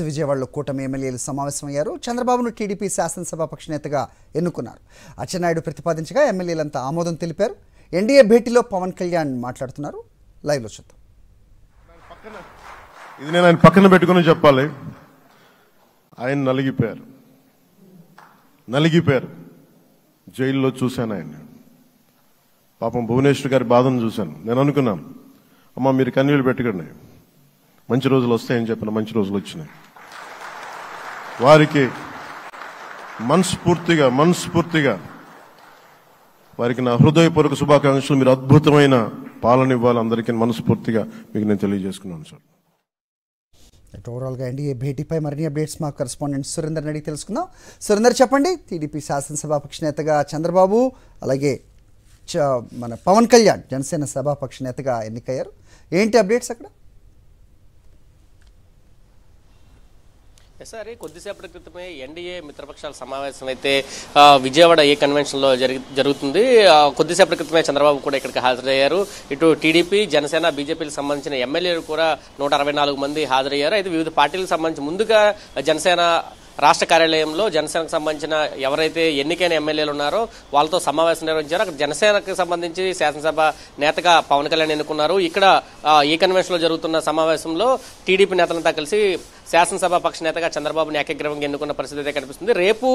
విజయవాడలో కూటమి ఎమ్మెల్యేలు సమావేశమయ్యారు. చంద్రబాబును టీడీపీ శాసనసభాపక్ష నేతగా ఎన్నుకున్నారు. అచ్చెన్నాయుడు ప్రతిపాదించగా ఎమ్మెల్యేలంతా ఆమోదం తెలిపారు. ఎన్డీఏ భేటీలో పవన్ కళ్యాణ్ మాట్లాడుతున్నారు. లైవ్లో చూద్దాం. ఇది నేను ఆయన పక్కన పెట్టుకుని చెప్పాలి. ఆయన నలిగిపోయారు. జైల్లో చూశాను ఆయన. పాపం భువనేశ్వర్ గారి బాధను చూశాను. నేను అనుకున్నాను, అమ్మ మీరు కన్నీళ్ళు పెట్టుకోండి, మంచి రోజులు వస్తాయని చెప్పిన మంచి రోజులు వచ్చినాయి. వారికి మనస్ఫూర్తిగా వారికి నా హృదయపూర్వక శుభాకాంక్షలు. మీరు అద్భుతమైన పాలన ఇవ్వాలి అందరికీ మనస్ఫూర్తిగా మీకు నేను తెలియజేసుకున్నాను సార్. ఓవరాల్గా ఎన్డీఏ భేటీపై మరిన్ని అప్డేట్స్ మా కరెస్పాండెంట్ సురేందర్ అడిగి తెలుసుకుందాం. సురేందర్ చెప్పండి, టీడీపీ శాసనసభాపక్ష నేతగా చంద్రబాబు, అలాగే మన పవన్ కళ్యాణ్ జనసేన సభాపక్ష నేతగా ఎన్నికయ్యారు. ఏంటి అప్డేట్స్ అక్కడ? సార్, కొద్దిసేపటి క్రితమే ఎన్డీఏ మిత్రపక్షాల సమావేశం అయితే విజయవాడ ఏ కన్వెన్షన్లో జరుగుతుంది. కొద్దిసేపటి క్రితమే చంద్రబాబు కూడా ఇక్కడికి హాజరయ్యారు. ఇటు టీడీపీ, జనసేన, బీజేపీలకు సంబంధించిన ఎమ్మెల్యేలు కూడా 164 మంది హాజరయ్యారు. అయితే వివిధ పార్టీలకు సంబంధించి ముందుగా జనసేన రాష్ట్ర కార్యాలయంలో జనసేనకు సంబంధించిన ఎవరైతే ఎన్నికైన ఎమ్మెల్యేలు ఉన్నారో వాళ్ళతో సమావేశం నిర్వహించారు. అక్కడ జనసేనకు సంబంధించి శాసనసభ నేతగా పవన్ కళ్యాణ్ ఎన్నుకున్నారు. ఇక్కడ ఈ కన్వెన్షన్లో జరుగుతున్న సమావేశంలో టీడీపీ నేతలంతా కలిసి శాసనసభ పక్ష నేతగా చంద్రబాబుని ఏకగ్రీవంగా ఎన్నుకున్న పరిస్థితి అయితే కనిపిస్తుంది. రేపు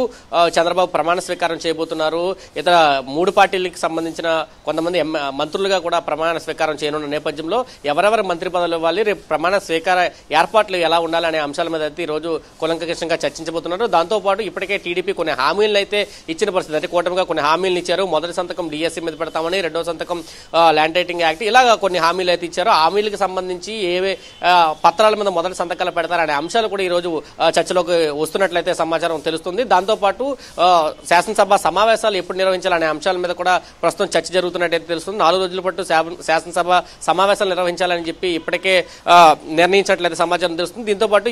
చంద్రబాబు ప్రమాణ స్వీకారం చేయబోతున్నారు. ఇతర 3 పార్టీలకు సంబంధించిన కొంతమంది మంత్రులుగా కూడా ప్రమాణ స్వీకారం చేయనున్న నేపథ్యంలో ఎవరెవరు మంత్రి పదవులు ఇవ్వాలి, రేపు ప్రమాణ స్వీకార ఏర్పాట్లు ఎలా ఉండాలనే అంశాల మీద అయితే ఈరోజు కూలంకషంగా చర్చించబోతున్నారు. దాంతోపాటు ఇప్పటికే టీడీపీ కొన్ని హామీలను అయితే ఇచ్చిన పరిస్థితి. అంటే కూటమిగా కొన్ని హామీలను ఇచ్చారు. మొదటి సంతకం డిఎస్సీ మీద పెడతామని, రెండో సంతకం ల్యాండ్ టైటింగ్ యాక్ట్, ఇలాగా కొన్ని హామీలు అయితే ఇచ్చారు. హామీలకు సంబంధించి ఏవే పత్రాల మీద మొదటి సంతకాలు పెడతారనే అంశాలు కూడా ఈ రోజు చర్చలోకి వస్తున్నట్లయితే సమాచారం తెలుస్తుంది. దాంతోపాటు శాసనసభ సమావేశాలు ఎప్పుడు నిర్వహించాలనే అంశాల మీద కూడా ప్రస్తుతం చర్చ జరుగుతున్నట్టయితే తెలుస్తుంది. 4 రోజుల పాటు శాసనసభ సమావేశాలు నిర్వహించాలని చెప్పి ఇప్పటికే నిర్ణయించినట్లయితే సమాచారం తెలుస్తుంది. దీంతో పాటు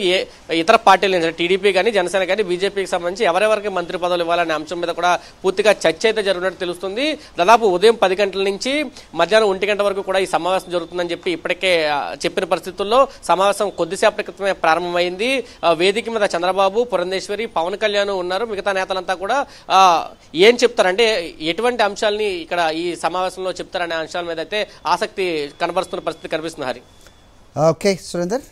ఇతర పార్టీలు టీడీపీ కానీ, జనసేన కానీ, బీజేపీకి సంబంధించి ఎవరెవరికి మంత్రి పదవులు ఇవ్వాలనే అంశం మీద కూడా పూర్తిగా చర్చ అయితే జరిగినట్టు తెలుస్తుంది. దాదాపు ఉదయం 10 గంటల నుంచి మధ్యాహ్నం 1 గంట వరకు కూడా ఈ సమావేశం జరుగుతుందని చెప్పి ఇప్పటికే చెప్పిన పరిస్థితుల్లో సమావేశం కొద్దిసేపటి క్రితమే ప్రారంభమైంది. వేదిక మీద చంద్రబాబు, పురంధేశ్వరి, పవన్ కళ్యాణ్ ఉన్నారు. మిగతా నేతలంతా కూడా ఏం చెప్తారంటే ఎటువంటి అంశాలని ఇక్కడ ఈ సమావేశంలో చెప్తారనే అంశాల మీద అయితే ఆసక్తి కనబరుస్తున్న పరిస్థితి కనిపిస్తుంది. హరి, ఓకే సురేందర్.